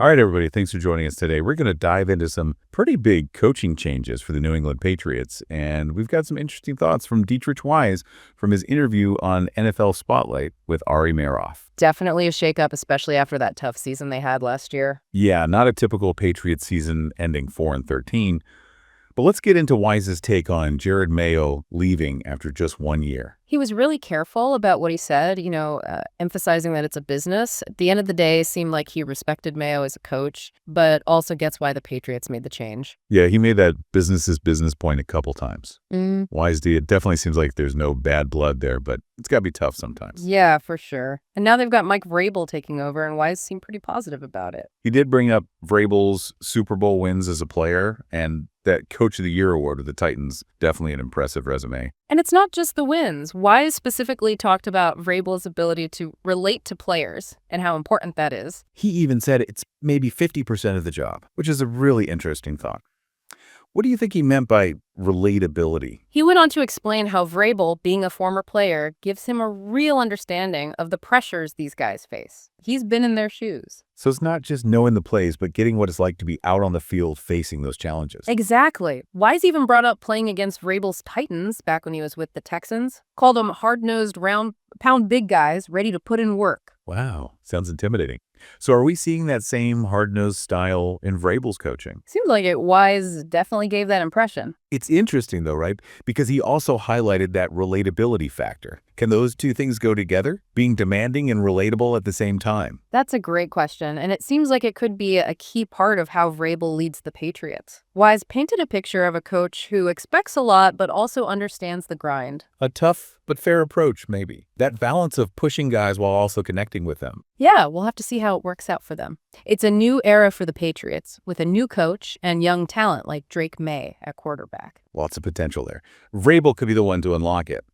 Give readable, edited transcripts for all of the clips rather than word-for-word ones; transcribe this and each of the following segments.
All right, everybody, thanks for joining us today. We're going to dive into some pretty big coaching changes for the New England Patriots, and we've got some interesting thoughts from Deatrich Wise from his interview on NFL Spotlight with Ari Meirov. Definitely a shakeup, especially after that tough season they had last year. Yeah, not a typical Patriots season ending 4-13, but let's get into Wise's take on Jerod Mayo leaving after just 1 year. He was really careful about what he said, emphasizing that it's a business. At the end of the day, it seemed like he respected Mayo as a coach, but also gets why the Patriots made the change. Yeah, he made that business is business point a couple times. Wise, it definitely seems like there's no bad blood there, but it's got to be tough sometimes. Yeah, for sure. And now they've got Mike Vrabel taking over, and Wise seemed pretty positive about it. He did bring up Vrabel's Super Bowl wins as a player, and that Coach of the Year award with the Titans, definitely an impressive resume. And it's not just the wins. Wise specifically talked about Vrabel's ability to relate to players and how important that is. He even said it's maybe 50% of the job, which is a really interesting thought. What do you think he meant by relatability? He went on to explain how Vrabel, being a former player, gives him a real understanding of the pressures these guys face. He's been in their shoes. So it's not just knowing the plays, but getting what it's like to be out on the field facing those challenges. Exactly. Wise even brought up playing against Vrabel's Titans back when he was with the Texans, called them hard-nosed, round-pound big guys ready to put in work. Wow, sounds intimidating. So are we seeing that same hard-nosed style in Vrabel's coaching? Seems like it. Wise definitely gave that impression. It's interesting, though, right? Because he also highlighted that relatability factor. Can those two things go together? Being demanding and relatable at the same time? That's a great question, and it seems like it could be a key part of how Vrabel leads the Patriots. Wise painted a picture of a coach who expects a lot but also understands the grind. A tough but fair approach, maybe. That balance of pushing guys while also connecting with them. Yeah, we'll have to see how it works out for them. It's a new era for the Patriots, with a new coach and young talent like Deatrich Wise at quarterback. Lots of potential there. Vrabel could be the one to unlock it.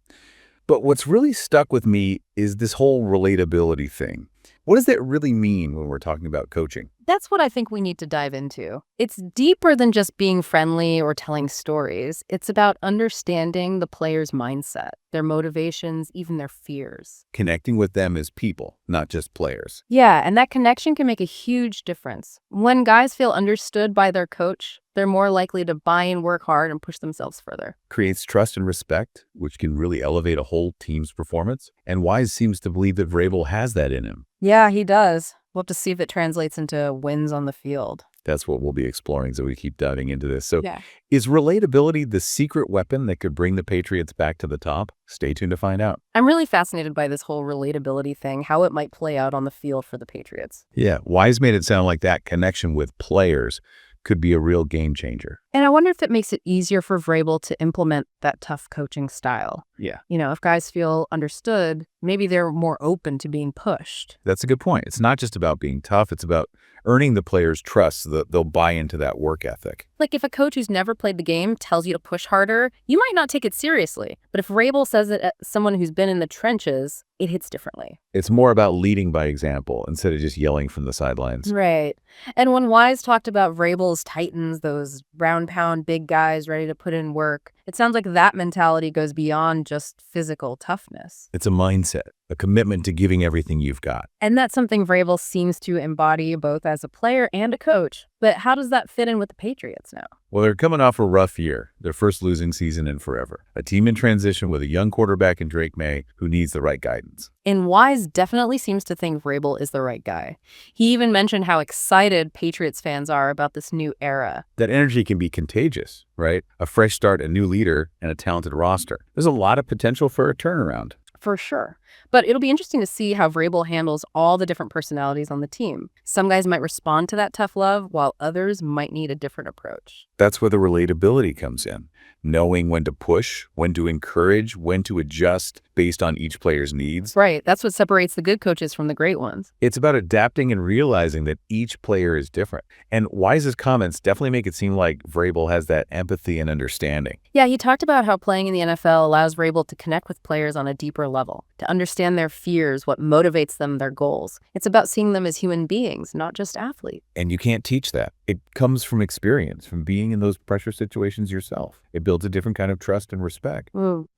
But what's really stuck with me is this whole relatability thing. What does that really mean when we're talking about coaching? That's what I think we need to dive into. It's deeper than just being friendly or telling stories. It's about understanding the player's mindset, their motivations, even their fears. Connecting with them as people, not just players. Yeah, and that connection can make a huge difference. When guys feel understood by their coach, they're more likely to buy and work hard and push themselves further. Creates trust and respect, which can really elevate a whole team's performance. And Wise seems to believe that Vrabel has that in him. Yeah, he does. We'll have to see if it translates into wins on the field. That's what we'll be exploring as we keep diving into this. So Yeah. Is relatability the secret weapon that could bring the Patriots back to the top? Stay tuned to find out. I'm really fascinated by this whole relatability thing, how it might play out on the field for the Patriots. Yeah, Wise made it sound like that connection with players could be a real game changer. And I wonder if it makes it easier for Vrabel to implement that tough coaching style. Yeah. If guys feel understood, maybe they're more open to being pushed. That's a good point. It's not just about being tough. It's about earning the players' trust so that they'll buy into that work ethic. Like if a coach who's never played the game tells you to push harder, you might not take it seriously. But if Vrabel says it as someone who's been in the trenches, it hits differently. It's more about leading by example instead of just yelling from the sidelines. Right. And when Wise talked about Vrabel's Titans, those round-pound big guys ready to put in work, it sounds like that mentality goes beyond just physical toughness. It's a mindset, a commitment to giving everything you've got. And that's something Vrabel seems to embody both as a player and a coach. But how does that fit in with the Patriots now? Well, they're coming off a rough year, their first losing season in forever. A team in transition with a young quarterback in Deatrich Wise who needs the right guidance. And Wise definitely seems to think Vrabel is the right guy. He even mentioned how excited Patriots fans are about this new era. That energy can be contagious, right? A fresh start, a new leader, and a talented roster. There's a lot of potential for a turnaround. For sure. But it'll be interesting to see how Vrabel handles all the different personalities on the team. Some guys might respond to that tough love, while others might need a different approach. That's where the relatability comes in. Knowing when to push, when to encourage, when to adjust based on each player's needs. Right. That's what separates the good coaches from the great ones. It's about adapting and realizing that each player is different. And Wise's comments definitely make it seem like Vrabel has that empathy and understanding. Yeah, he talked about how playing in the NFL allows Vrabel to connect with players on a deeper level, to understand their fears, what motivates them, their goals. It's about seeing them as human beings, not just athletes. And you can't teach that. It comes from experience, from being in those pressure situations yourself. It builds a different kind of trust and respect.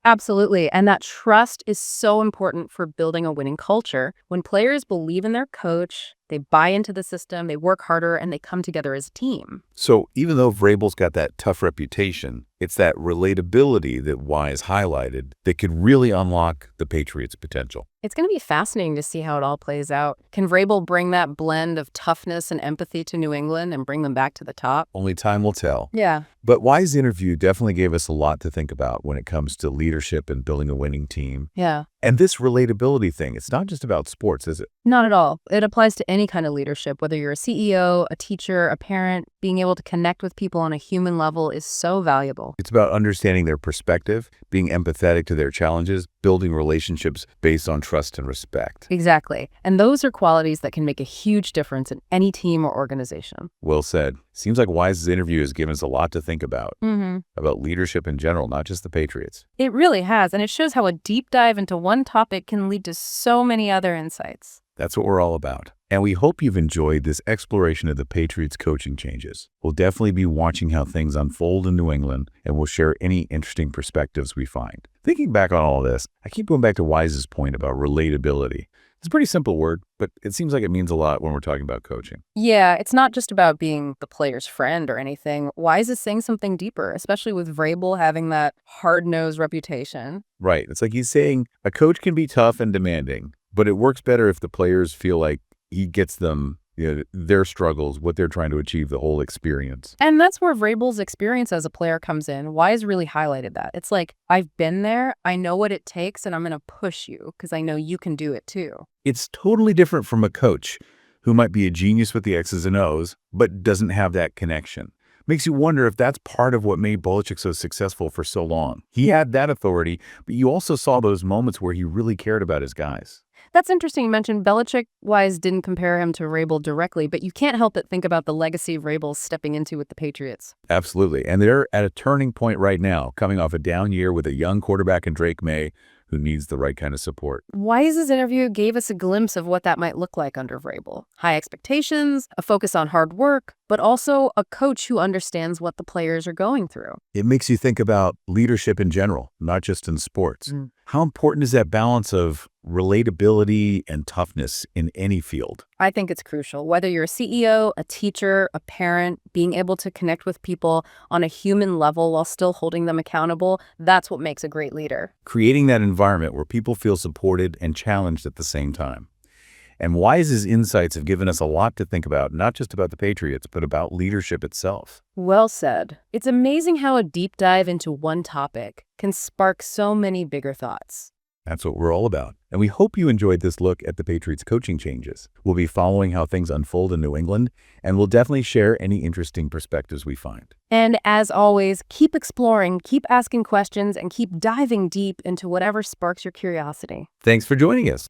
Absolutely. And that trust is so important for building a winning culture. When players believe in their coach, They buy into the system, they work harder, and they come together as a team. So even though Vrabel's got that tough reputation, it's that relatability that Wise highlighted that could really unlock the Patriots' potential. It's going to be fascinating to see how it all plays out. Can Vrabel bring that blend of toughness and empathy to New England and bring them back to the top? Only time will tell. Yeah. But Wise's interview definitely gave us a lot to think about when it comes to leadership and building a winning team. Yeah. And this relatability thing, it's not just about sports, is it? Not at all. It applies to any kind of leadership, whether you're a CEO, a teacher, a parent. Being able to connect with people on a human level is so valuable. It's about understanding their perspective, being empathetic to their challenges, building relationships based on trust and respect. Exactly. And those are qualities that can make a huge difference in any team or organization. Well said. Seems like Wise's interview has given us a lot to think about leadership in general, not just the Patriots. It really has, and it shows how a deep dive into one topic can lead to so many other insights. That's what we're all about. And we hope you've enjoyed this exploration of the Patriots' coaching changes. We'll definitely be watching how things unfold in New England, and we'll share any interesting perspectives we find. Thinking back on all this, I keep going back to Wise's point about relatability. It's a pretty simple word, but it seems like it means a lot when we're talking about coaching. Yeah, it's not just about being the player's friend or anything. Wise is saying something deeper, especially with Vrabel having that hard-nosed reputation. Right. It's like he's saying a coach can be tough and demanding, but it works better if the players feel like he gets them, their struggles, what they're trying to achieve, the whole experience. And that's where Vrabel's experience as a player comes in. Wise really highlighted that. It's like, I've been there, I know what it takes, and I'm going to push you because I know you can do it too. It's totally different from a coach who might be a genius with the X's and O's, but doesn't have that connection. Makes you wonder if that's part of what made Belichick so successful for so long. He had that authority, but you also saw those moments where he really cared about his guys. That's interesting you mentioned Belichick. Wise didn't compare him to Vrabel directly, but you can't help but think about the legacy Vrabel's stepping into with the Patriots. Absolutely. And they're at a turning point right now, coming off a down year with a young quarterback in Drake May who needs the right kind of support. Wise's interview gave us a glimpse of what that might look like under Vrabel. High expectations, a focus on hard work, but also a coach who understands what the players are going through. It makes you think about leadership in general, not just in sports. How important is that balance of relatability and toughness in any field? I think it's crucial. Whether you're a CEO, a teacher, a parent, being able to connect with people on a human level while still holding them accountable, that's what makes a great leader. Creating that environment where people feel supported and challenged at the same time. And Wise's insights have given us a lot to think about, not just about the Patriots, but about leadership itself. Well said. It's amazing how a deep dive into one topic can spark so many bigger thoughts. That's what we're all about. And we hope you enjoyed this look at the Patriots' coaching changes. We'll be following how things unfold in New England, and we'll definitely share any interesting perspectives we find. And as always, keep exploring, keep asking questions, and keep diving deep into whatever sparks your curiosity. Thanks for joining us.